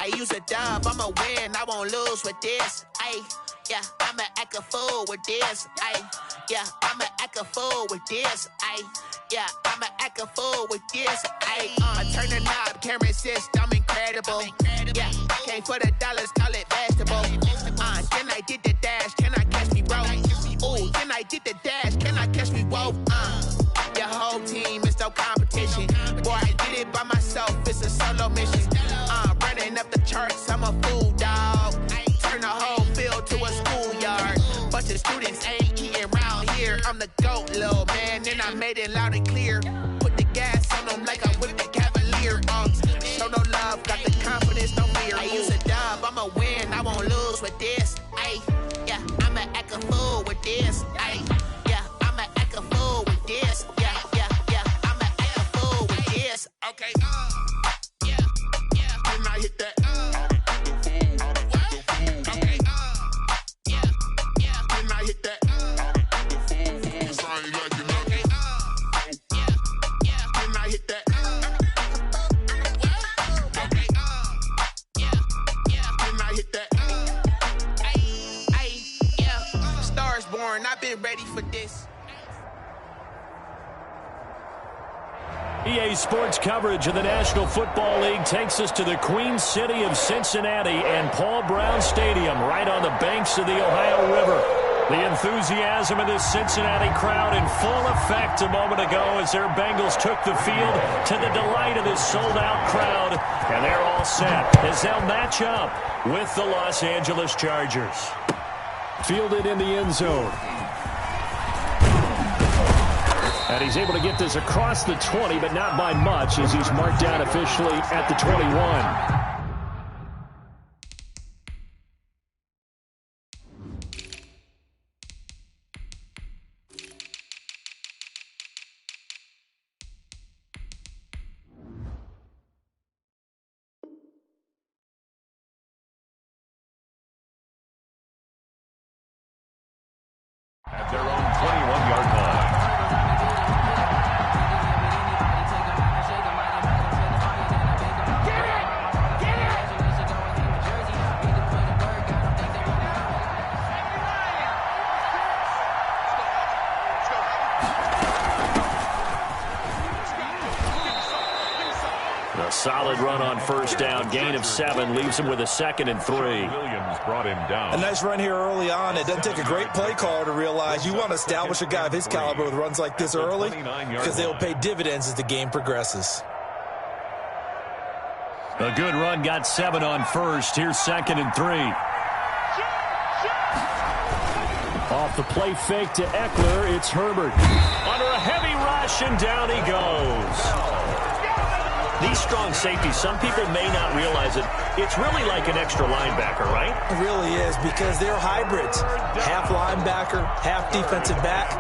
I use a dub, I'ma win, I won't lose with this. Ay, yeah, I'ma act a fool with this. Ay, yeah, I'ma act a fool with this. Ay, yeah, I'ma act a fool with this. Ay, turn the knob, camera assist, I'm incredible. Yeah, came for the dollars, call it vegetable. Then I did the dash, can I catch me, bro? Ooh, then I did the dash, can I catch me, whoa? Your whole team is no competition. Boy, I did it by myself, it's a solo mission. Running up the charts, I'm a fool, dog. Turn the whole field to a schoolyard. Bunch of students ain't eating round here. I'm the GOAT, little man, and I made it loud and clear. Put the gas on them like I whipped the Cavalier. Show no love, got the confidence, no fear. I use a dub, I'ma win, I won't lose with this. Ay, yeah, I'ma act a fool with this. Ay, yeah, I'ma act a fool with this. Yeah, yeah, yeah, I'ma act a fool with this. Okay, yeah, yeah, can I hit that? Okay, yeah, yeah, can I hit that? Okay, yeah, yeah, can I hit that? Okay, yeah, yeah, can I hit that? Ay, yeah, stars born, I've been ready for this. EA Sports coverage of the National Football League takes us to the Queen City of Cincinnati and Paul Brown Stadium right on the banks of the Ohio River. The enthusiasm of this Cincinnati crowd in full effect a moment ago as their Bengals took the field to the delight of this sold-out crowd. And they're all set as they'll match up with the Los Angeles Chargers. Fielded in the end zone. And he's able to get this across the 20, but not by much as he's marked down officially at the 21. At their own 21-yard line. A solid run on first down. Gain of 7 leaves him with a 2nd and 3. Williams brought him down. A nice run here early on. It doesn't take a great play caller to realize you want to establish a guy of his caliber with runs like this early because they will pay dividends as the game progresses. A good run, got 7 on first. Here's 2nd and 3. Off the play fake to Eckler, it's Herbert. Under a heavy rush, and down he goes. These strong safeties, some people may not realize it. It's really like an extra linebacker, right? It really is because they're hybrids. Half linebacker, half defensive back.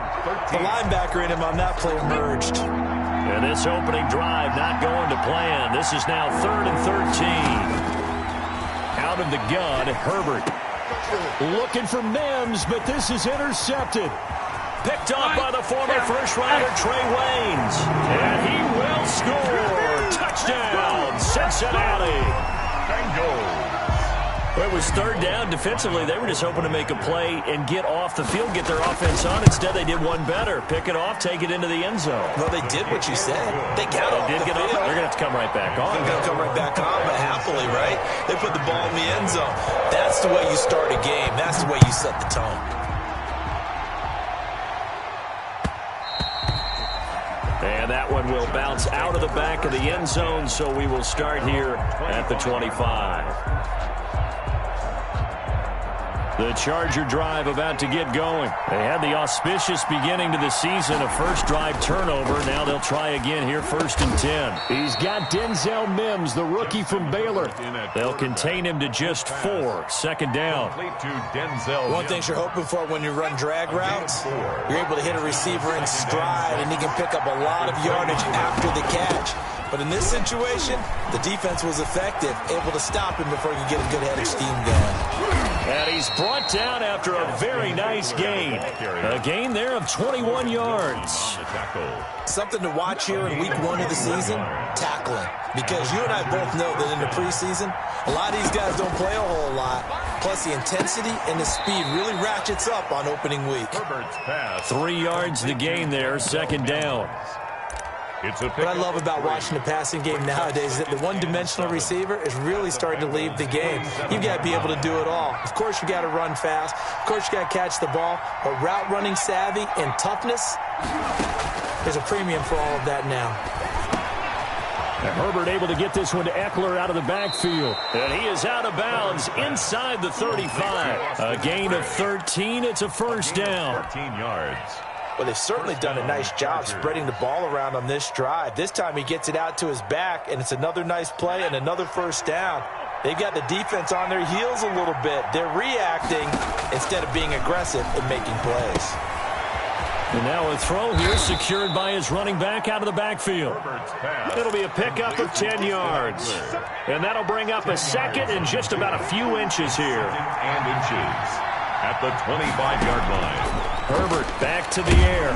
The linebacker in him on that play emerged. And this opening drive not going to plan. This is now 3rd and 13. Out of the gun, Herbert. Looking for Mims, but this is intercepted. Picked off by the former first-rounder Trey Waynes. And he will score. Touchdown, Cincinnati. Well, it was 3rd down. Defensively, they were just hoping to make a play and get off the field, get their offense on. Instead, they did one better. Pick it off, take it into the end zone. Well, they did what you said. They got off the field. They're going to have to come right back on. They're going to come right back on, but happily, right? They put the ball in the end zone. That's the way you start a game. That's the way you set the tone. And that one will bounce out of the back of the end zone, so we will start here at the 25. The Charger drive about to get going. They had the auspicious beginning to the season, a first drive turnover. Now they'll try again here, 1st and 10. He's got Denzel Mims, the rookie from Baylor. They'll contain him to just 4. 2nd down. One thing you're hoping for when you run drag routes, you're able to hit a receiver in stride, and he can pick up a lot of yardage after the catch. But in this situation, the defense was effective, able to stop him before he could get a good head of steam going. And he's brought down after a very nice gain. A gain there of 21 yards. Something to watch here in week 1 of the season, tackling. Because you and I both know that in the preseason, a lot of these guys don't play a whole lot. Plus, the intensity and the speed really ratchets up on opening week. 3 yards the gain there, second down. What I love about watching the passing game nowadays is that the one-dimensional receiver is really starting to leave the game. You've got to be able to do it all. Of course, you got to run fast. Of course, you got to catch the ball. But route running savvy and toughness, there's a premium for all of that now. And Herbert able to get this one to Eckler out of the backfield. And he is out of bounds inside the 35. A gain of 13. It's a first down. 13 yards. Well, they've certainly done a nice job spreading the ball around on this drive. This time he gets it out to his back, and it's another nice play and another first down. They've got the defense on their heels a little bit. They're reacting instead of being aggressive and making plays. And now a throw here secured by his running back out of the backfield. It'll be a pickup of 10 yards. And that'll bring up a second and just about a few inches here. And inches at the 25-yard line. Herbert back to the air.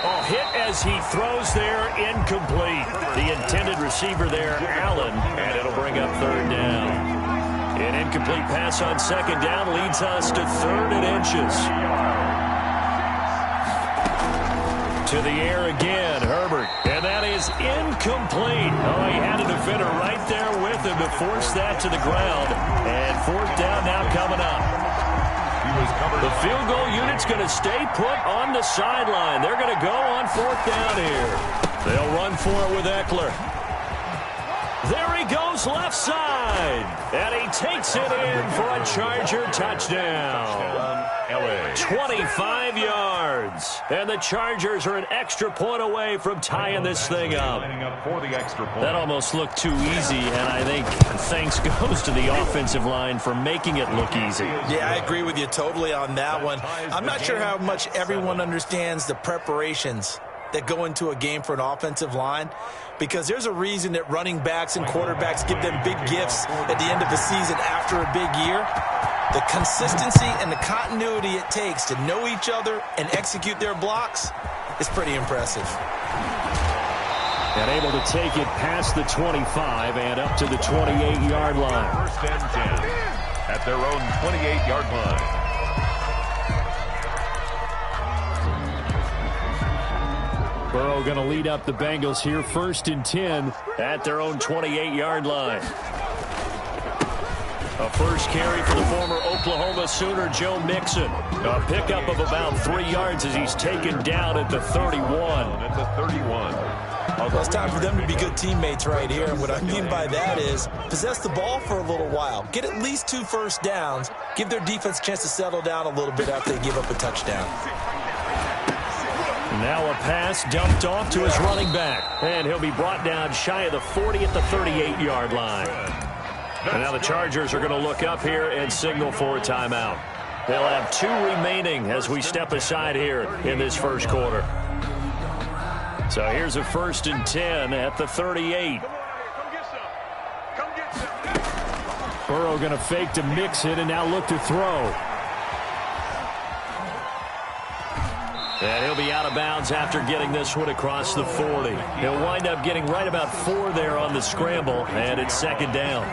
Oh, hit as he throws there, incomplete. The intended receiver there, Allen, and it'll bring up third down. An incomplete pass on second down leads us to 3rd and inches. To the air again, Herbert, and that is incomplete. Oh, he had a defender right there with him to force that to the ground. And 4th down now coming up. The field goal unit's going to stay put on the sideline. They're going to go on 4th down here. They'll run for it with Eckler. There he goes left side. And he takes it in for a Charger touchdown. 25 yards. And the Chargers are an extra point away from tying this thing up. That almost looked too easy, and I think thanks goes to the offensive line for making it look easy. Yeah, I agree with you totally on that one. I'm not sure how much everyone understands the preparations that go into a game for an offensive line, because there's a reason that running backs and quarterbacks give them big gifts at the end of the season after a big year. The consistency and the continuity it takes to know each other and execute their blocks is pretty impressive. And able to take it past the 25 and up to the 28-yard line. 1st and 10 at their own 28-yard line. Burrow going to lead up the Bengals here, 1st and 10 at their own 28-yard line. A first carry for the former Oklahoma Sooner, Joe Mixon. A pickup of about 3 yards as he's taken down at the 31. At the 31. Well, it's time for them to be good teammates right here. And what I mean by that is possess the ball for a little while. Get at least 2 first downs. Give their defense a chance to settle down a little bit after they give up a touchdown. Now a pass dumped off to his running back. And he'll be brought down shy of the 40 at the 38-yard line. And now the Chargers are going to look up here and signal for a timeout. They'll have 2 remaining as we step aside here in this first quarter. So here's a 1st and 10 at the 38. Burrow going to fake to mix it and now look to throw. And he'll be out of bounds after getting this one across the 40. He'll wind up getting right about 4 there on the scramble, and it's 2nd down.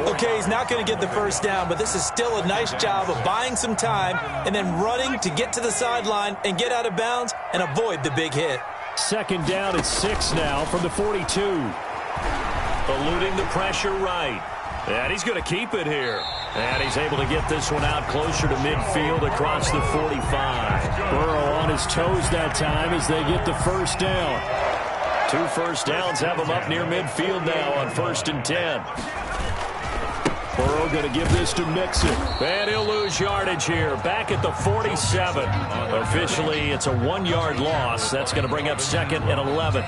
Okay, he's not going to get the first down, but this is still a nice job of buying some time and then running to get to the sideline and get out of bounds and avoid the big hit. 2nd down at 6 now from the 42. Eluding the pressure right. And he's going to keep it here. And he's able to get this one out closer to midfield across the 45. Burrow on his toes that time as they get the first down. 2 first downs have him up near midfield now on 1st and 10. Burrow going to give this to Mixon. And he'll lose yardage here. Back at the 47. Officially, it's a 1-yard loss. That's going to bring up 2nd and 11.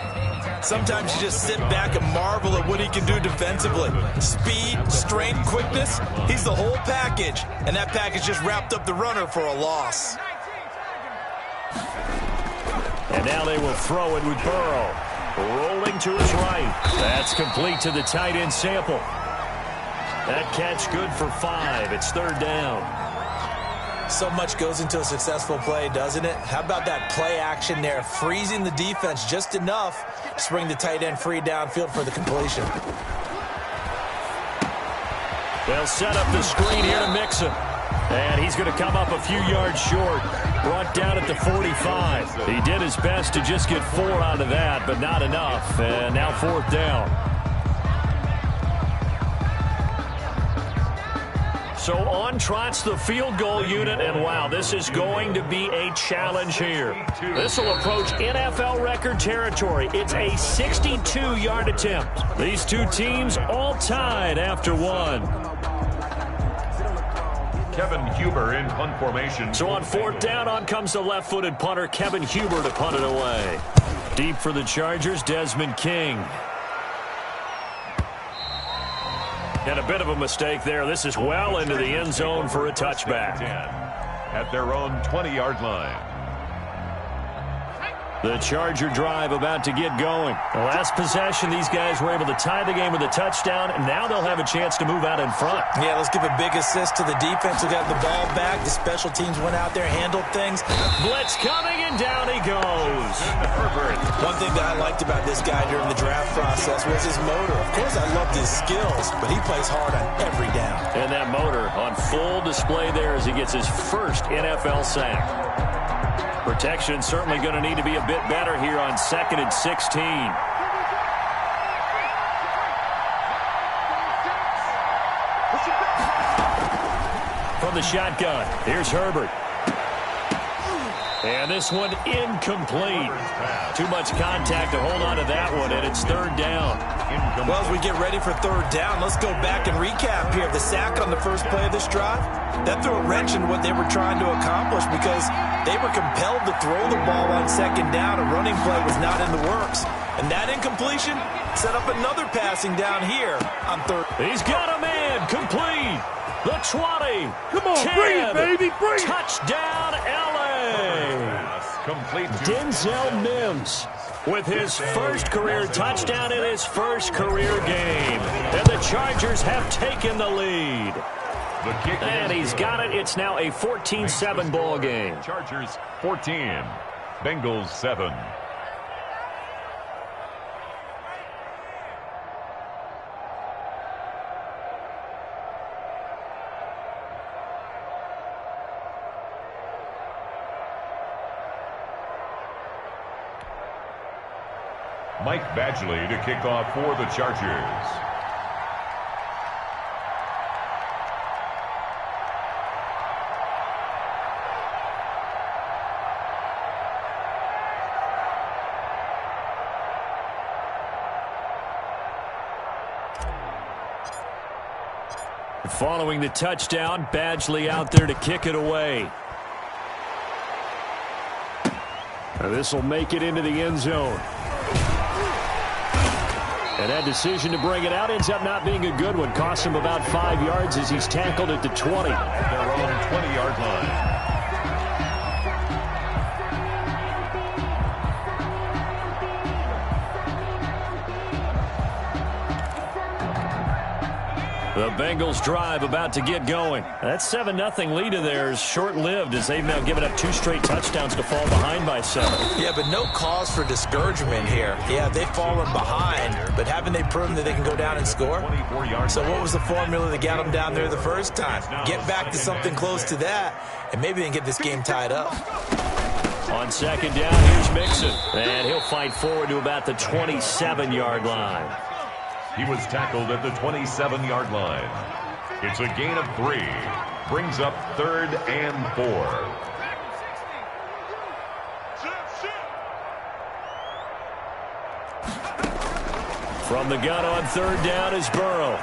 Sometimes you just sit back and marvel at what he can do defensively. Speed, strength, quickness. He's the whole package. And that package just wrapped up the runner for a loss. And now they will throw it with Burrow. Rolling to his right. That's complete to the tight end Sample. That catch good for 5. It's third down. So much goes into a successful play, doesn't it? How about that play action there, freezing the defense just enough to bring the tight end free downfield for the completion. They'll set up the screen here to Mixon. And he's going to come up a few yards short. Brought down at the 45. He did his best to just get 4 out of that, but not enough. And now fourth down. So on trots the field goal unit, and wow, this is going to be a challenge here. This will approach NFL record territory. It's a 62-yard attempt. These two teams all tied after one. Kevin Huber in punt formation. So on fourth down, on comes the left-footed punter, Kevin Huber, to punt it away. Deep for the Chargers, Desmond King. And a bit of a mistake there. This is well into the end zone for a touchback. At their own 20-yard line. The Charger drive about to get going. The last possession, these guys were able to tie the game with a touchdown, and now they'll have a chance to move out in front. Yeah, let's give a big assist to the defense who got the ball back. The special teams went out there, handled things. Blitz coming, and down he goes. One thing that I liked about this guy during the draft process was his motor. Of course, I loved his skills, but he plays hard on every down. And that motor on full display there as he gets his first NFL sack. Protection certainly going to need to be a bit better here on 2nd and 16. From the shotgun, here's Herbert. And this one incomplete. Too much contact to hold on to that one, and it's third down. Well, as we get ready for third down, let's go back and recap here. The sack on the first play of this drive, that threw a wrench in what they were trying to accomplish because they were compelled to throw the ball on second down. A running play was not in the works. And that incompletion set up another passing down here on third. He's got a man, complete. The 20. Come on, 10, bring it, baby, bring it. Touchdown, L.A. Complete. Denzel Mims with his first career touchdown in his first career game. And the Chargers have taken the lead. The kick And he's got it. It's now a 14-7 ball game. Chargers 14. Bengals 7. Mike Badgley to kick off for the Chargers. Following the touchdown, Badgley out there to kick it away. This will make it into the end zone. And that decision to bring it out ends up not being a good one. Costs him about 5 yards as he's tackled at the 20. Their own 20-yard line. The Bengals drive about to get going. That 7-0 lead of theirs short-lived as they've now given up 2 straight touchdowns to fall behind by 7. Yeah, but no cause for discouragement here. Yeah, they've fallen behind, but haven't they proven that they can go down and score? So what was the formula that got them down there the first time? Get back to something close to that, and maybe they can get this game tied up. On second down, here's Mixon. And he'll fight forward to about the 27-yard line. He was tackled at the 27-yard line. It's a gain of 3. Brings up 3rd and 4. From the gun on third down is Burrow.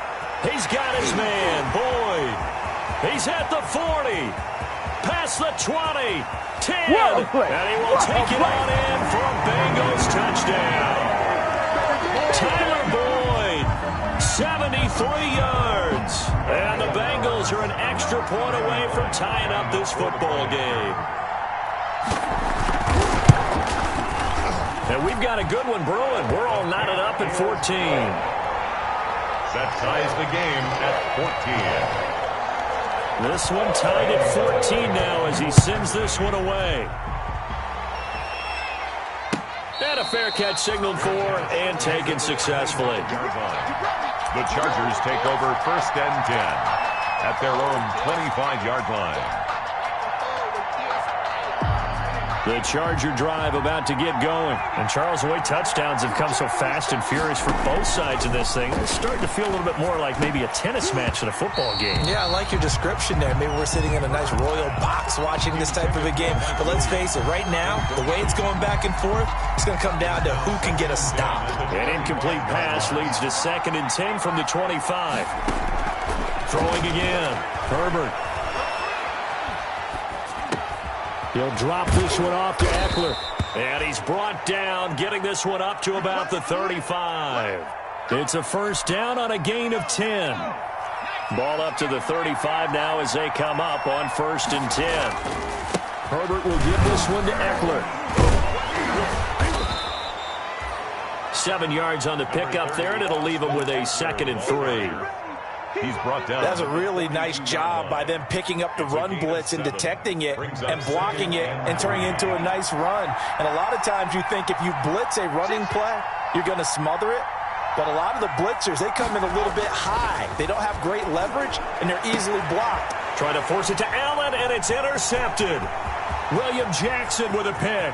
He's got his man, Boyd. He's at the 40. Past the 20. 10. And he will take it on in for a Bengals touchdown. Tyler Boyd, 73 yards. And the Bengals are an extra point away from tying up this football game. And we've got a good one brewing. We're all knotted up at 14. That ties the game at 14. This one tied at 14 now as he sends this one away. And a fair catch signaled for and taken successfully. The Chargers take over 1st and 10 at their own 25-yard line. The Charger drive about to get going. And Charles, the way touchdowns have come so fast and furious for both sides of this thing, it's starting to feel a little bit more like maybe a tennis match than a football game. Yeah, I like your description there. Maybe we're sitting in a nice royal box watching this type of a game. But let's face it, right now, the way it's going back and forth, it's going to come down to who can get a stop. An incomplete pass leads to 2nd and 10 from the 25. Throwing again. Herbert. He'll drop this one off to Eckler. And he's brought down, getting this one up to about the 35. It's a 1st down on a gain of 10. Ball up to the 35 now as they come up on 1st and 10. Herbert will give this one to Eckler. 7 yards on the pickup there, and it'll leave him with a 2nd and 3. He's brought down. That's a really nice job by them picking up the run blitz and detecting it and blocking it and turning it into a nice run. And a lot of times you think if you blitz a running play, you're going to smother it. But a lot of the blitzers, they come in a little bit high. They don't have great leverage, and they're easily blocked. Trying to force it to Allen, and it's intercepted. William Jackson with a pick.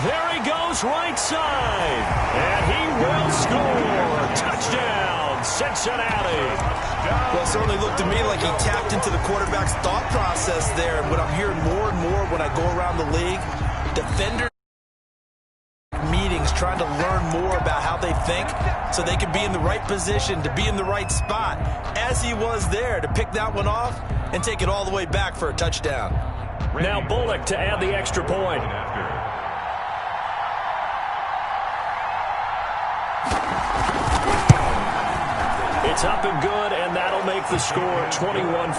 There he goes right side. And he will score. Touchdown, Cincinnati. Well, it certainly looked to me like he tapped into the quarterback's thought process there. And what I'm hearing more and more when I go around the league, defenders meetings trying to learn more about how they think so they can be in the right position to be in the right spot, as he was there to pick that one off and take it all the way back for a touchdown. Now Bullock to add the extra point. It's up and good, and that'll make the score 21-14.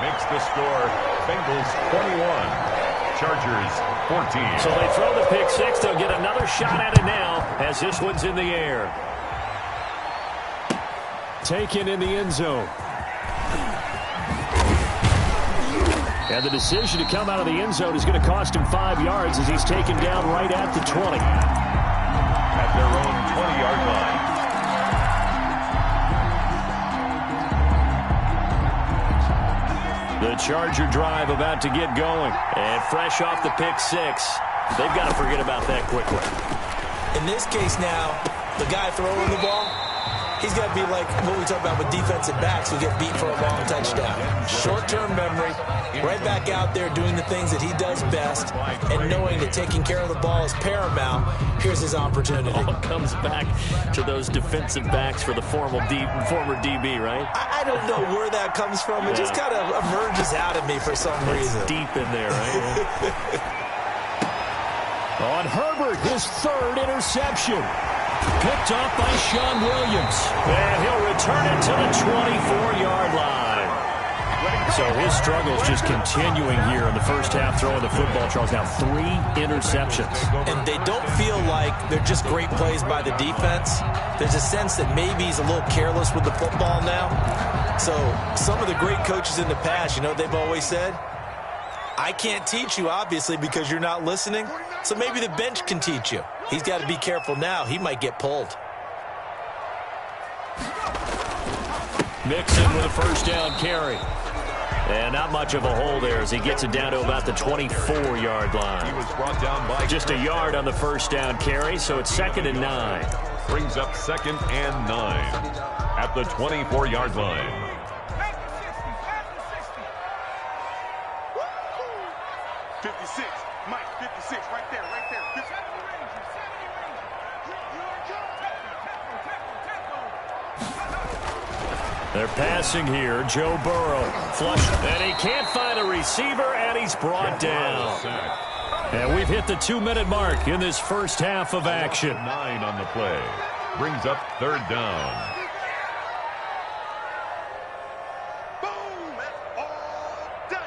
Makes the score Bengals 21, Chargers 14. So they throw the pick six. They'll get another shot at it now as this one's in the air. Taken in the end zone. And the decision to come out of the end zone is going to cost him 5 yards as he's taken down right at the 20. At their own 20-yard line. The Charger drive about to get going. And fresh off the pick six, they've got to forget about that quickly. In this case now, the guy throwing the ball, he's got to be like what we talk about with defensive backs who get beat for a long touchdown. Short-term memory, right back out there doing the things that he does best, and knowing that taking care of the ball is paramount. Here's his opportunity. All comes back to those defensive backs for the former DB, right? I don't know where that comes from. It just kind of emerges out of me for some reason. Deep in there, right? On Herbert, his 3rd interception. Picked off by Sean Williams. And he'll return it to the 24-yard line. So his struggles just continuing here in the first half throwing the football. Charles, now 3 interceptions. And they don't feel like they're just great plays by the defense. There's a sense that maybe he's a little careless with the football now. So some of the great coaches in the past, you know, they've always said, I can't teach you, obviously, because you're not listening. So maybe the bench can teach you. He's got to be careful now. He might get pulled. Mixon with a 1st down carry. And not much of a hole there as he gets it down to about the 24-yard line. He was brought down by just a yard on the 1st down carry, so it's 2nd and 9. Brings up 2nd and 9 at the 24-yard line. 56, Mike, 56, right there, right there. They're passing here. Joe Burrow. Flush. And he can't find a receiver, and he's brought down. And we've hit the 2-minute mark in this first half of action. 9 on the play. Brings up 3rd down. Boom! All day.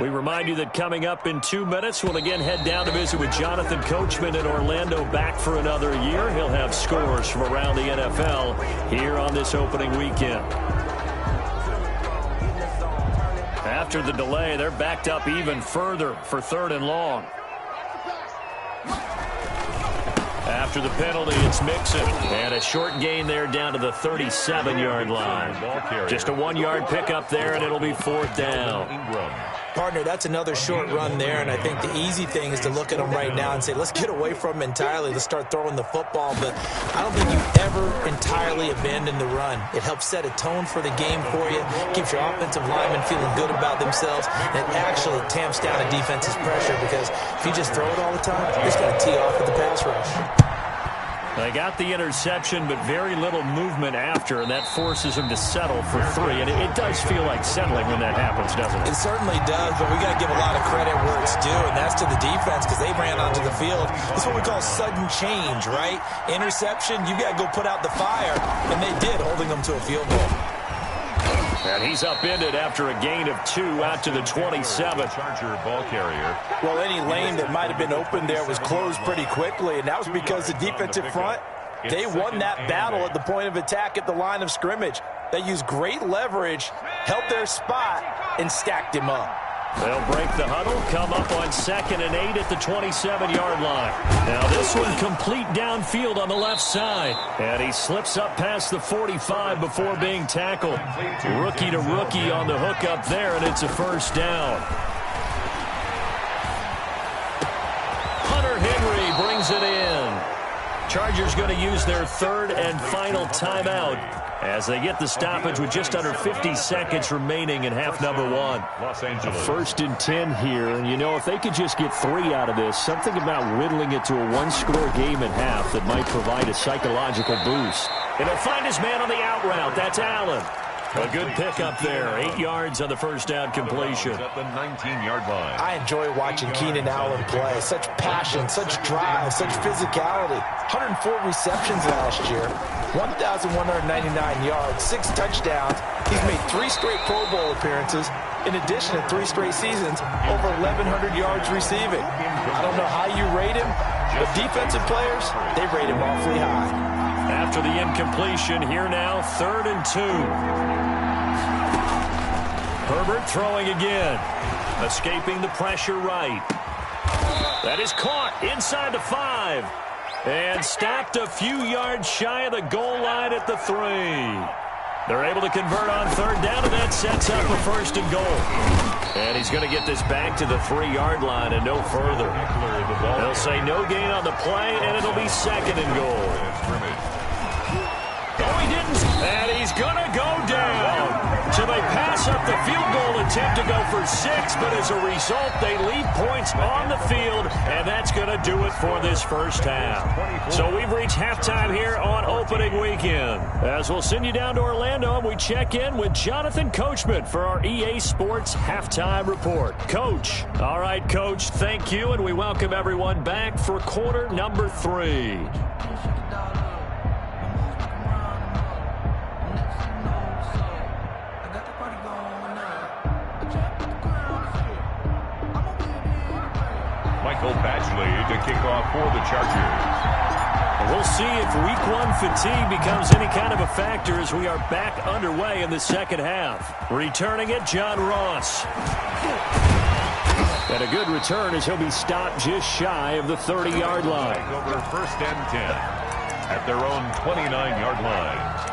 We remind you that coming up in 2 minutes, we'll again head down to visit with Jonathan Coachman in Orlando, back for another year. He'll have scores from around the NFL here on this opening weekend. After the delay, they're backed up even further for 3rd and long. After the penalty, it's Mixon. And a short gain there down to the 37-yard line. Just a 1-yard pickup there, and it'll be 4th down. Partner, that's another short run there, and I think the easy thing is to look at them right now and say, let's get away from them entirely. Let's start throwing the football. But I don't think you ever entirely abandon the run. It helps set a tone for the game for you, keeps your offensive linemen feeling good about themselves, and it actually tamps down a defense's pressure because if you just throw it all the time, you're just going to tee off with the pass rush. They got the interception, but very little movement after, and that forces them to settle for 3. And it does feel like settling when that happens, doesn't it? It certainly does, but we got to give a lot of credit where it's due, and that's to the defense because they ran onto the field. That's what we call sudden change, right? Interception, you got to go put out the fire, and they did, holding them to a field goal. And he's upended after a gain of 2 out to the 27. Charger ball carrier. Well, any lane that might have been open there was closed pretty quickly, and that was because the defensive front, they won that battle at the point of attack at the line of scrimmage. They used great leverage, held their spot, and stacked him up. They'll break the huddle, come up on 2nd and 8 at the 27-yard line. Now this one complete downfield on the left side. And he slips up past the 45 before being tackled. Rookie to rookie on the hook up there, and it's a 1st down. Hunter Henry brings it in. Chargers going to use their 3rd and final timeout as they get the stoppage with just under 50 seconds remaining in half number 1. Los Angeles. 1st and 10 here, and you know, if they could just get 3 out of this, something about whittling it to a 1-score game at half that might provide a psychological boost. And he'll find his man on the out route. That's Allen. A good pickup there. 8 yards on the 1st down completion. At the 19-yard line. I enjoy watching Keenan Allen play. Such passion, such drive, such physicality. 104 receptions last year, 1,199 yards, 6 touchdowns. He's made 3 straight Pro Bowl appearances. In addition to 3 straight seasons, over 1,100 yards receiving. I don't know how you rate him, but defensive players, they rate him awfully high. After the incompletion, here now, 3rd and 2. Herbert throwing again. Escaping the pressure right. That is caught inside the 5. And stopped a few yards shy of the goal line at the 3. They're able to convert on 3rd down, and that sets up a 1st and goal. And he's going to get this back to the 3-yard line and no further. They'll say no gain on the play, and it'll be 2nd and goal. Oh, he didn't. And he's going to go down. So they pass up the field goal attempt to go for 6, but as a result, they leave points on the field, and that's going to do it for this 1st half. So we've reached halftime here on opening weekend. As we'll send you down to Orlando, and we check in with Jonathan Coachman for our EA Sports Halftime Report. Coach. All right, Coach, thank you, and we welcome everyone back for quarter number 3. Michael Badgley to kick off for the Chargers. We'll see if week 1 fatigue becomes any kind of a factor as we are back underway in the 2nd half. Returning it, John Ross. And a good return as he'll be stopped just shy of the 30-yard line. Over 1st and 10 at their own 29-yard line.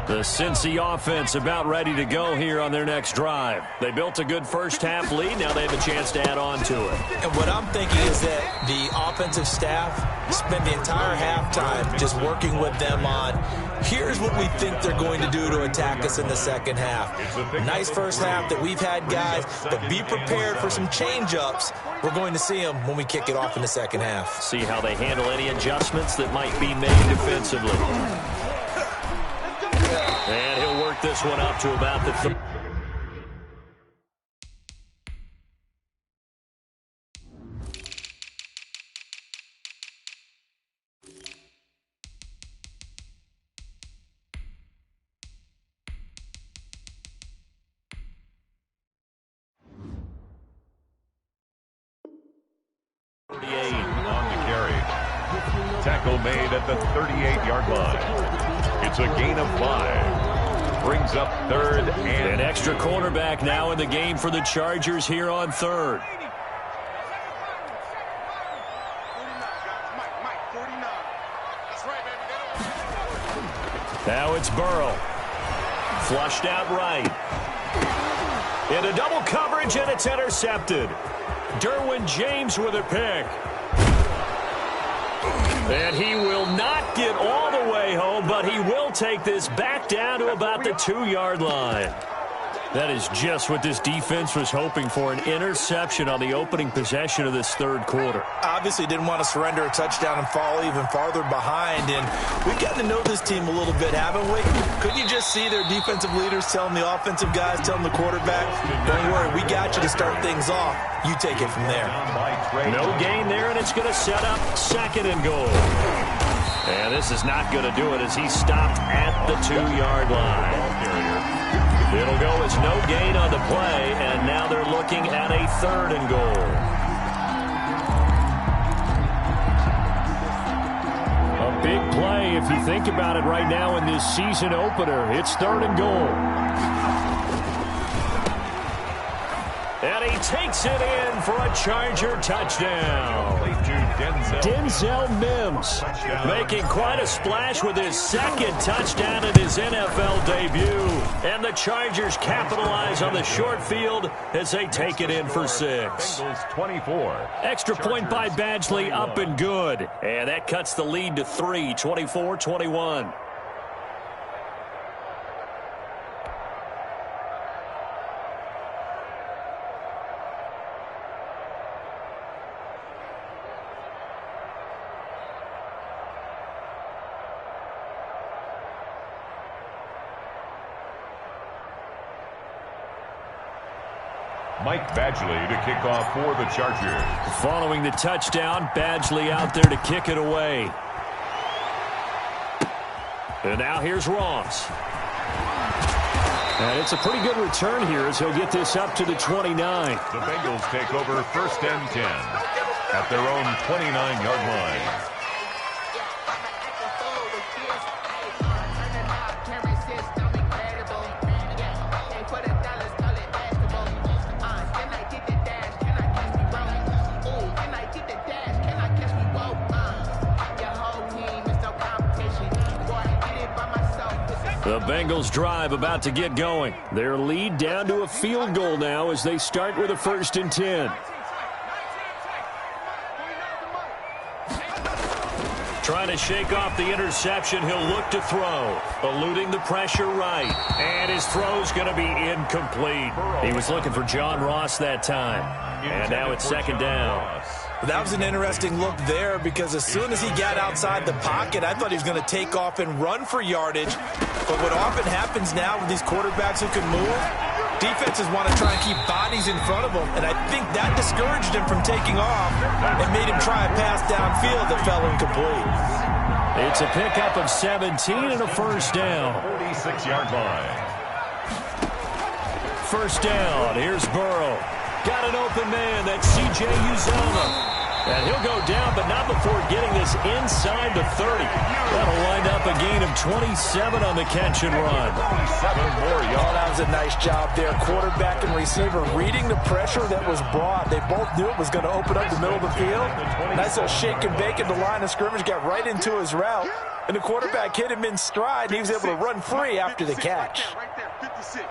The Cincy offense about ready to go here on their next drive. They built a good 1st half lead. Now they have a chance to add on to it. And what I'm thinking is that the offensive staff spent the entire halftime just working with them on, here's what we think they're going to do to attack us in the 2nd half. Nice 1st half that we've had, guys, but be prepared for some change-ups. We're going to see them when we kick it off in the 2nd half. See how they handle any adjustments that might be made defensively. And he'll work pick this one up to about the 38 on the carry. Tackle made at the 38-yard line. It's a gain of 5. Brings up third and an extra cornerback now in the game for the Chargers here on third. Now it's Burrow. Flushed out right. Into double coverage, and it's intercepted. Derwin James with a pick. And he will not get all the way home, but he will take this back down to about the 2-yard line. That is just what this defense was hoping for, an interception on the opening possession of this third quarter. Obviously didn't want to surrender a touchdown and fall even farther behind, and we've gotten to know this team a little bit, haven't we? Couldn't you just see their defensive leaders telling the offensive guys, telling the quarterback, don't worry, we got you to start things off. You take it from there. No gain there, and it's going to set up second and goal. And this is not going to do it as he stopped at the 2-yard line. It'll go as no gain on the play, and now they're looking at a third and goal. A big play if you think about it right now in this season opener. It's third and goal. And he takes it in for a Charger touchdown. Denzel Mims making quite a splash with his second touchdown in his NFL debut. And the Chargers capitalize on the short field as they take it in for 6. 24. Extra point by Badgley, up and good. And that cuts the lead to 3, 24-21. Mike Badgley to kick off for the Chargers. Following the touchdown, Badgley out there to kick it away. And now here's Ross. And it's a pretty good return here as he'll get this up to the 29. The Bengals take over first and 10 at their own 29-yard line. The Bengals drive about to get going. Their lead down to a field goal now as they start with a 1st and 10. Trying to shake off the interception. He'll look to throw. Eluding the pressure right. And his throw's going to be incomplete. He was looking for John Ross that time. And now it's second down. That was an interesting look there because as soon as he got outside the pocket, I thought he was going to take off and run for yardage. But what often happens now with these quarterbacks who can move, defenses want to try and keep bodies in front of them. And I think that discouraged him from taking off and made him try a pass downfield that fell incomplete. It's a pickup of 17 and a first down. 46-yard line. First down. Here's Burrow. Got an open man. That's C.J. Uzomah. And he'll go down, but not before getting this inside the 30. That'll wind up a gain of 27 on the catch and run. 7 more yards. That was a nice job there. Quarterback and receiver reading the pressure that was brought. They both knew it was going to open up the middle of the field. Nice little shake and bake at the line of scrimmage. Got right into his route. And the quarterback hit him in stride. And he was able to run free after the catch. Right there, 56.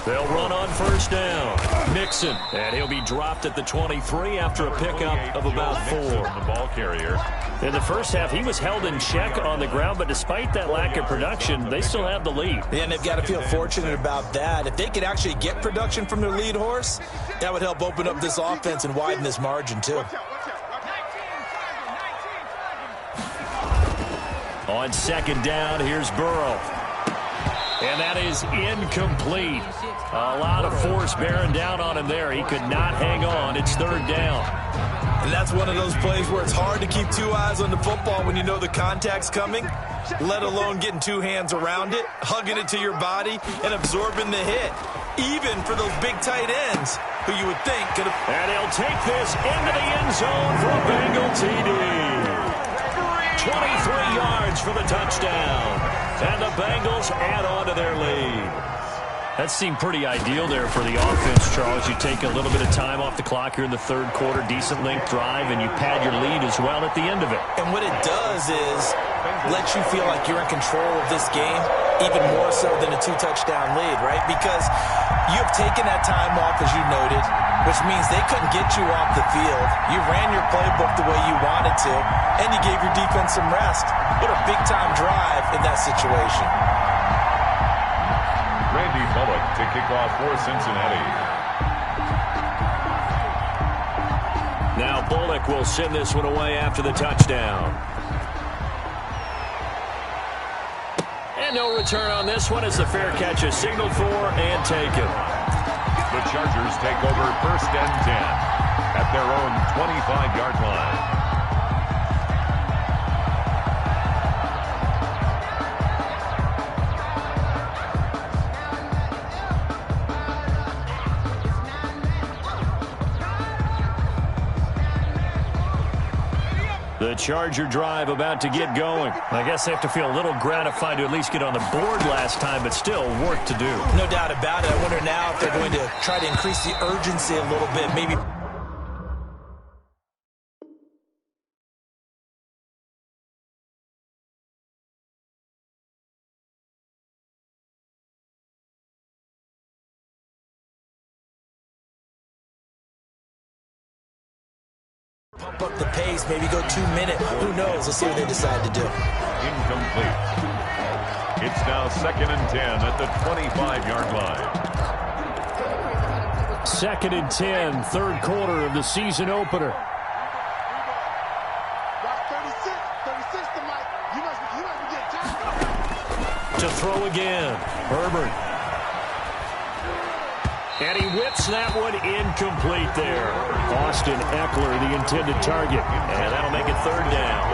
They'll run on first down. Mixon, and he'll be dropped at the 23 after a pickup of about 4. The ball carrier. In the first half, he was held in check on the ground, but despite that lack of production, they still have the lead. Yeah, and they've got to feel fortunate about that. If they could actually get production from their lead horse, that would help open up this offense and widen this margin, too. On second down, here's Burrow. And that is incomplete. A lot of force bearing down on him there. He could not hang on. It's third down. And that's one of those plays where it's hard to keep two eyes on the football when you know the contact's coming, let alone getting two hands around it, hugging it to your body, and absorbing the hit. Even for those big tight ends who you would think could have... And he'll take this into the end zone for a Bengal TD. 23 yards for the touchdown. And the Bengals add on to their lead. That seemed pretty ideal there for the offense, Charles. You take a little bit of time off the clock here in the third quarter, decent length drive, and you pad your lead as well at the end of it. And what it does is let you feel like you're in control of this game, even more so than a two-touchdown lead, right? Because you have taken that time off, as you noted, which means they couldn't get you off the field. You ran your playbook the way you wanted to, and you gave your defense some rest. What a big-time drive in that situation. Randy Bullock to kick off for Cincinnati. Now Bullock will send this one away after the touchdown. And no return on this one as the fair catch is signaled for and taken. The Chargers take over 1st and 10 at their own 25-yard line. The Charger drive about to get going. I guess they have to feel a little gratified to at least get on the board last time, but still work to do. No doubt about it. I wonder now if they're going to try to increase the urgency a little bit, maybe. Pump up the pace, maybe go 2 minutes. Who knows? Let's see what they decide to do. Incomplete. It's now 2nd and 10 at the 25-yard line. 2nd and 10, third quarter of the season opener. To throw again, Herbert. And he whips that one incomplete there. Austin Eckler, the intended target. And that'll make it third down.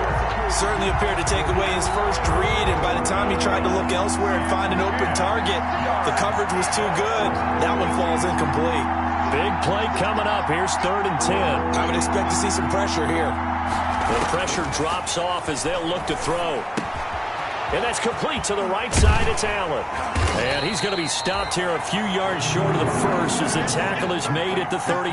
Certainly appeared to take away his first read, and by the time he tried to look elsewhere and find an open target, the coverage was too good. That one falls incomplete. Big play coming up. Here's 3rd and 10. I would expect to see some pressure here. The pressure drops off as they'll look to throw. And that's complete to the right side. It's Allen. And he's going to be stopped here a few yards short of the first as the tackle is made at the 33.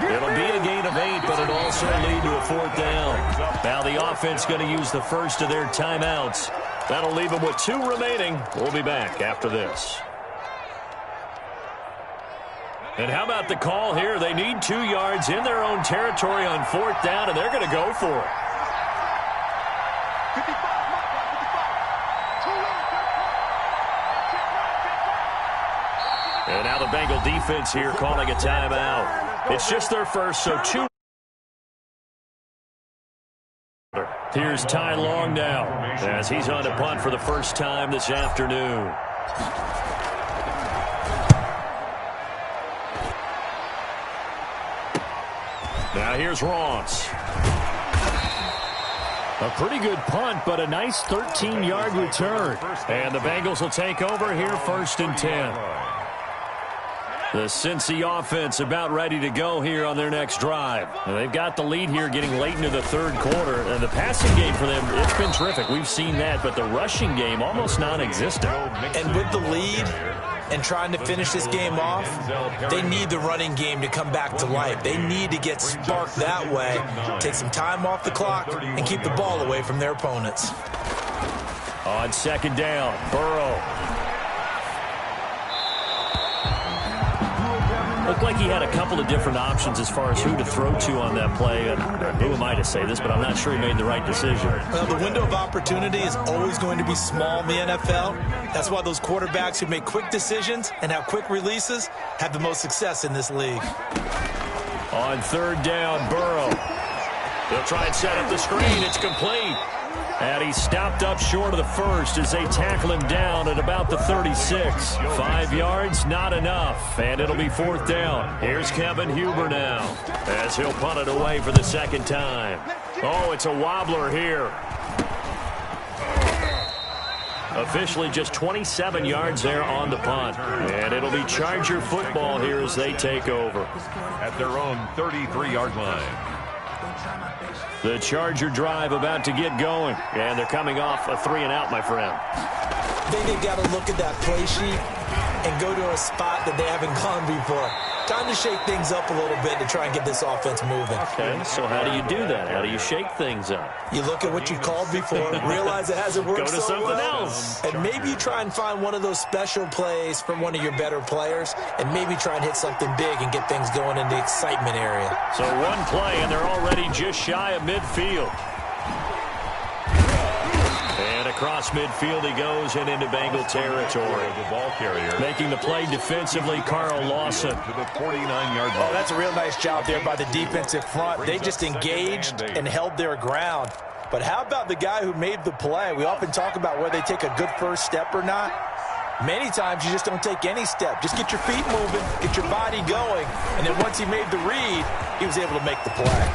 It'll be a gain of 8, but it'll also lead to a 4th down. Now the offense going to use the first of their timeouts. That'll leave them with 2 remaining. We'll be back after this. And how about the call here? They need 2 yards in their own territory on 4th down, and they're going to go for it. And now the Bengal defense here calling a timeout. It's just their first, so 2. Here's Ty Long now as he's on to punt for the first time this afternoon. Now here's Ross. A pretty good punt, but a nice 13-yard return. And the Bengals will take over here 1st and 10. The Cincy offense about ready to go here on their next drive. Now they've got the lead here getting late into the third quarter. And the passing game for them, it's been terrific. We've seen that, but the rushing game almost non-existent. And with the lead and trying to finish this game off, they need the running game to come back to life. They need to get sparked that way, take some time off the clock, and keep the ball away from their opponents. On 2nd down, Burrow. Looked like he had a couple of different options as far as who to throw to on that play. And who am I to say this, but I'm not sure he made the right decision. Well, the window of opportunity is always going to be small in the NFL. That's why those quarterbacks who make quick decisions and have quick releases have the most success in this league. On 3rd down, Burrow. He'll try and set up the screen. It's complete. And he stopped up short of the first as they tackle him down at about the 36. 5 yards, not enough. And it'll be 4th down. Here's Kevin Huber now as he'll punt it away for the 2nd time. Oh, it's a wobbler here. Officially just 27 yards there on the punt. And it'll be Charger football here as they take over. At their own 33-yard line. The Charger drive about to get going. And they're coming off a 3-and-out, my friend. I think they've got to look at that play sheet and go to a spot that they haven't gone before. Time to shake things up a little bit to try and get this offense moving. Okay, so how do you do that? How do you shake things up? You look at what you called before, realize it hasn't worked Go to something else. And maybe you try and find one of those special plays from one of your better players, and maybe try and hit something big and get things going in the excitement area. So one play, and they're already just shy of midfield. And across midfield he goes and into Bengal territory. The ball carrier. Making the play defensively, Carl Lawson. To the 49-yard line. Oh, that's a real nice job there by the defensive front. They just engaged and held their ground. But how about the guy who made the play? We often talk about whether they take a good first step or not. Many times you just don't take any step. Just get your feet moving, get your body going. And then once he made the read, he was able to make the play.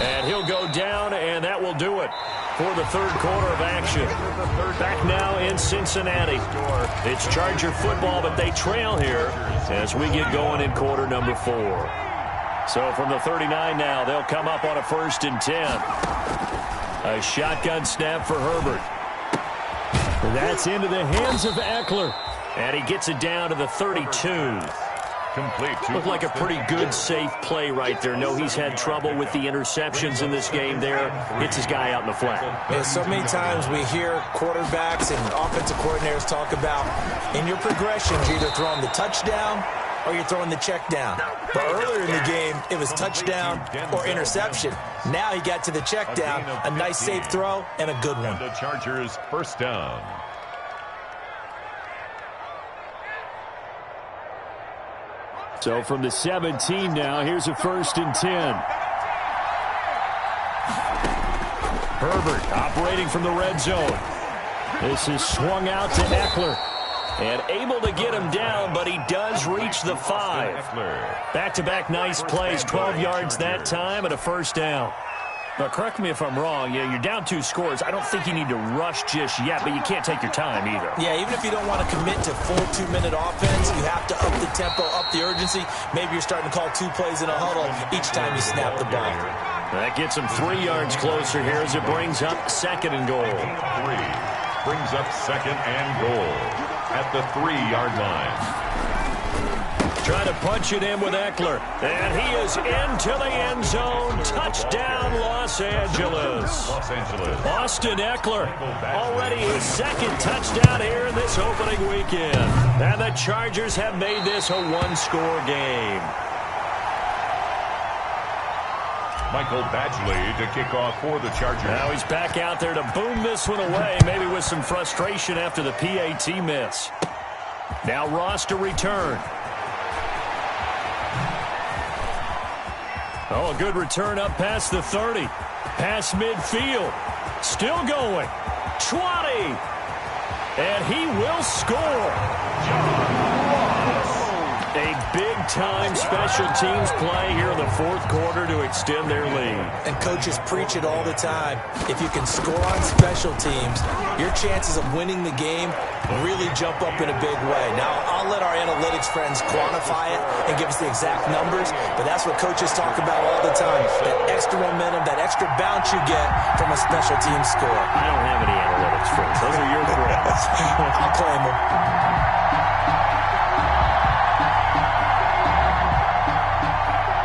And he'll go down, and that will do it for the 3rd quarter of action. Back now in Cincinnati. It's Charger football, but they trail here as we get going in quarter number 4. So from the 39 now, they'll come up on a 1st and 10. A shotgun snap for Herbert. That's into the hands of Eckler. And he gets it down to the 32. Complete. Looked like a pretty good, safe play right there. No, he's had trouble with the interceptions in this game there. Hits his guy out in the flat. Yeah, so many times we hear quarterbacks and offensive coordinators talk about in your progressions, you're either throwing the touchdown or you're throwing the check down. But earlier in the game, it was touchdown or interception. Now he got to the check down, a nice safe throw, and a good one. The Chargers' 1st down. So from the 17 now, here's a 1st and 10. Herbert operating from the red zone. This is swung out to Eckler. And able to get him down, but he does reach the 5. Back-to-back nice plays, 12 yards that time, and a 1st down. But correct me if I'm wrong, you're down 2 scores. I don't think you need to rush just yet, but you can't take your time either. Yeah, even if you don't want to commit to full 2-minute offense, you have to up the tempo, up the urgency. Maybe you're starting to call 2 plays in a huddle each time you snap the ball. That gets him 3 yards closer here as it brings up 2nd and goal. 3 brings up 2nd and goal at the 3-yard line. Trying to punch it in with Eckler. And he is into the end zone. Touchdown, Los Angeles. Austin Eckler, already his 2nd touchdown here in this opening weekend. And the Chargers have made this a 1-score game. Michael Badgley to kick off for the Chargers. Now he's back out there to boom this one away, maybe with some frustration after the PAT miss. Now Ross to return. Oh, a good return up past the 30. Past midfield. Still going. 20. And he will score. A big-time special teams play here in the 4th quarter to extend their lead. And coaches preach it all the time. If you can score on special teams, your chances of winning the game really jump up in a big way. Now, I'll let our analytics friends quantify it and give us the exact numbers, but that's what coaches talk about all the time. That extra momentum, that extra bounce you get from a special team score. I don't have any analytics friends. Those are your friends. I'll claim them.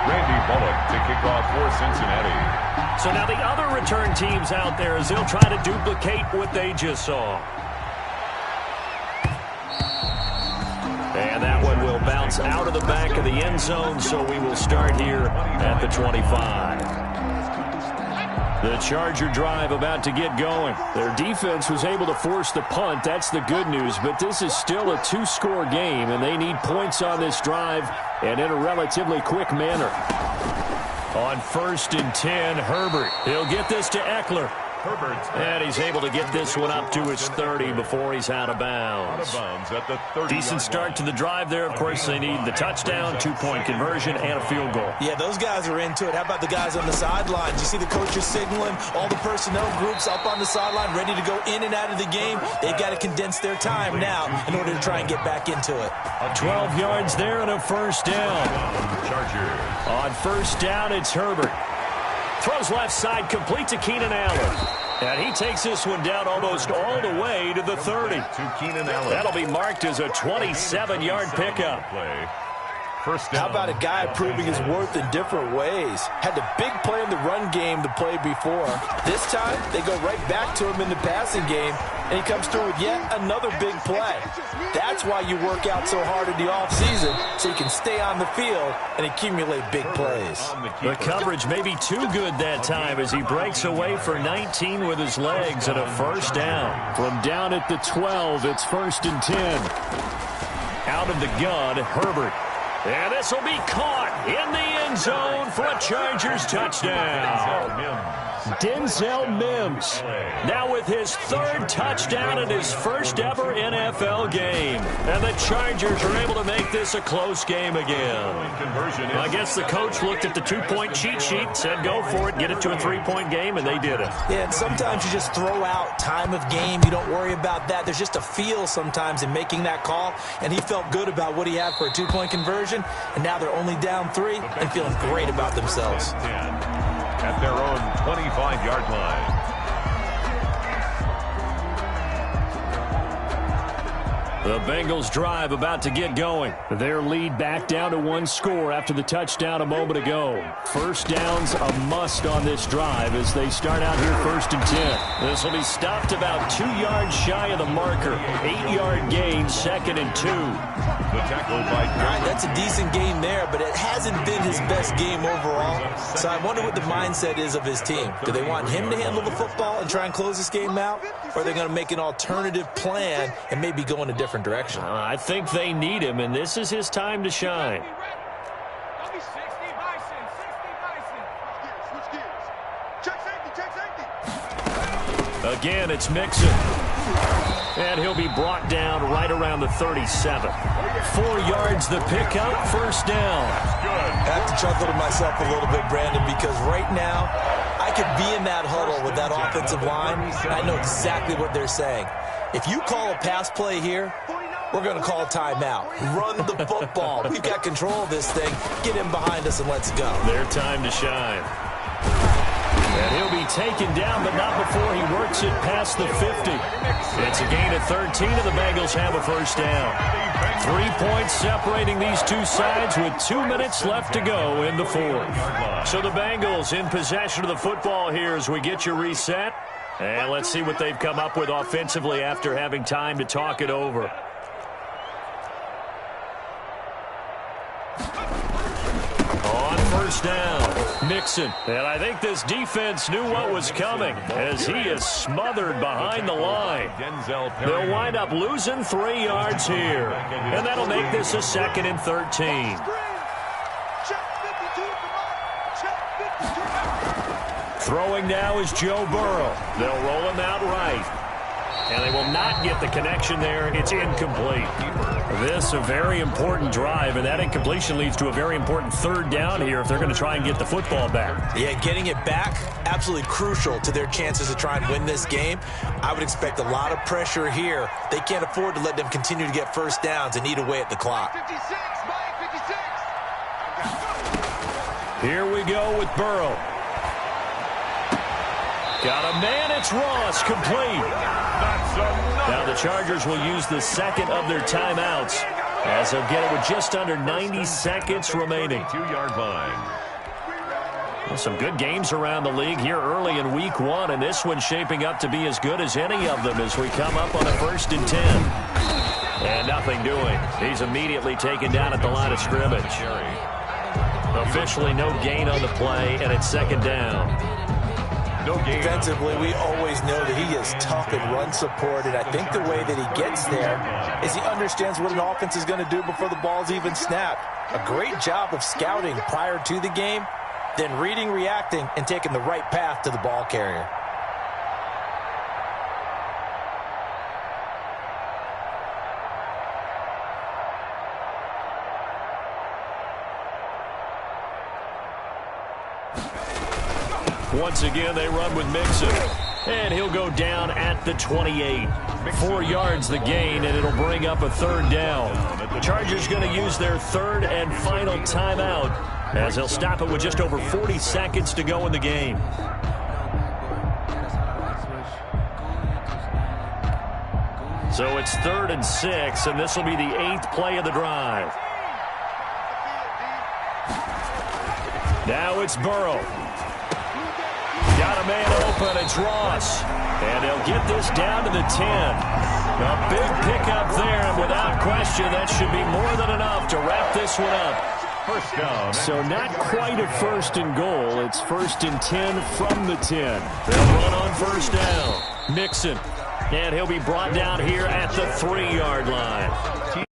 Randy Bullock to kick off for Cincinnati. So now the other return teams out there as they'll try to duplicate what they just saw. And that one will bounce out of the back of the end zone, so we will start here at the 25. The Charger drive about to get going. Their defense was able to force the punt. That's the good news, but this is still a 2-score game, and they need points on this drive and in a relatively quick manner. On 1st and 10, Herbert. He'll get this to Eckler. And he's able to get this one up to his 30 before he's out of bounds. Decent start to the drive there. Of course, they need the touchdown, 2-point conversion, and a field goal. Yeah, those guys are into it. How about the guys on the sidelines? You see the coaches signaling, all the personnel groups up on the sideline ready to go in and out of the game. They've got to condense their time now in order to try and get back into it. 12 yards there and a first down. On first down, it's Herbert. Throws left side, complete to Keenan Allen. And he takes this one down almost all the way to the 30. That'll be marked as a 27-yard pickup. How about a guy proving his worth in different ways? Had the big play in the run game the play before. This time, they go right back to him in the passing game, and he comes through with yet another big play. That's why you work out so hard in the offseason, so you can stay on the field and accumulate big plays. The coverage may be too good that time as he breaks away for 19 with his legs and a first down. From down at the 12, it's 1st and 10. Out of the gun, Herbert. And this will be caught in the end zone for a Chargers touchdown. Denzel Mims now with his 3rd touchdown in his first ever NFL game. And the Chargers are able to make this a close game again. I guess the coach looked at the 2-point cheat sheet, said go for it, get it to a 3-point game, and they did it. Yeah, and sometimes you just throw out time of game. You don't worry about that. There's just a feel sometimes in making that call, and he felt good about what he had for a 2-point conversion, and now they're only down 3 and feeling great about themselves. At their own 25-yard line. The Bengals drive about to get going. Their lead back down to 1 score after the touchdown a moment ago. First down's a must on this drive as they start out here 1st and 10. This will be stopped about 2 yards shy of the marker. 8-yard gain, 2nd and 2. The tackle by All right, that's a decent game there, but it hasn't been his best game overall. So I wonder what the mindset is of his team. Do they want him to handle the football and try and close this game out? Or are they going to make an alternative plan and maybe go in a different direction? I think they need him, and this is his time to shine. Again, it's Mixon. And he'll be brought down right around the 37. 4 yards the pickup, first down. I have to chuckle to myself a little bit, Brandon, because right now I could be in that huddle with that offensive line, and I know exactly what they're saying. If you call a pass play here, we're going to call a timeout. Run the football. We've got control of this thing. Get him behind us and let's go. Their time to shine. And he'll be taken down, but not before he works it past the 50. It's a gain of 13, and the Bengals have a first down. 3 points separating these two sides with 2 minutes left to go in the 4th. So the Bengals in possession of the football here as we get you reset. And let's see what they've come up with offensively after having time to talk it over. On first down, Mixon. And I think this defense knew what was coming as he is smothered behind the line. They'll wind up losing 3 yards here. And that'll make this a 2nd and 13. Throwing now is Joe Burrow. They'll roll him out right. And they will not get the connection there. It's incomplete. This a very important drive, and that incompletion leads to a very important 3rd down here if they're going to try and get the football back. Yeah, getting it back, absolutely crucial to their chances to try and win this game. I would expect a lot of pressure here. They can't afford to let them continue to get first downs and eat away at the clock. 56, Mike, 56. Here we go with Burrow. Got a man, it's Ross, complete. Now the Chargers will use the 2nd of their timeouts as they'll get it with just under 90 seconds remaining. 2-yard line. Well, some good games around the league here early in week 1, and this one's shaping up to be as good as any of them as we come up on a 1st and 10. And nothing doing. He's immediately taken down at the line of scrimmage. Officially no gain on the play, and it's 2nd down. Defensively, we always know that he is tough in run support, and I think the way that he gets there is he understands what an offense is going to do before the ball's even snapped. A great job of scouting prior to the game, then reading, reacting, and taking the right path to the ball carrier. Once again, they run with Mixon. And he'll go down at the 28. 4 yards the gain, and it'll bring up a third down. The Chargers going to use their third and final timeout as they'll stop it with just over 40 seconds to go in the game. So it's 3rd and 6, and this will be the 8th play of the drive. Now it's Burrow. Got a man open. It's Ross. And they'll get this down to the 10. A big pickup there, and without question, that should be more than enough to wrap this one up. First down. So not quite a 1st and goal. It's 1st and 10 from the 10. They'll run on 1st down. Mixon. And he'll be brought down here at the 3-yard line.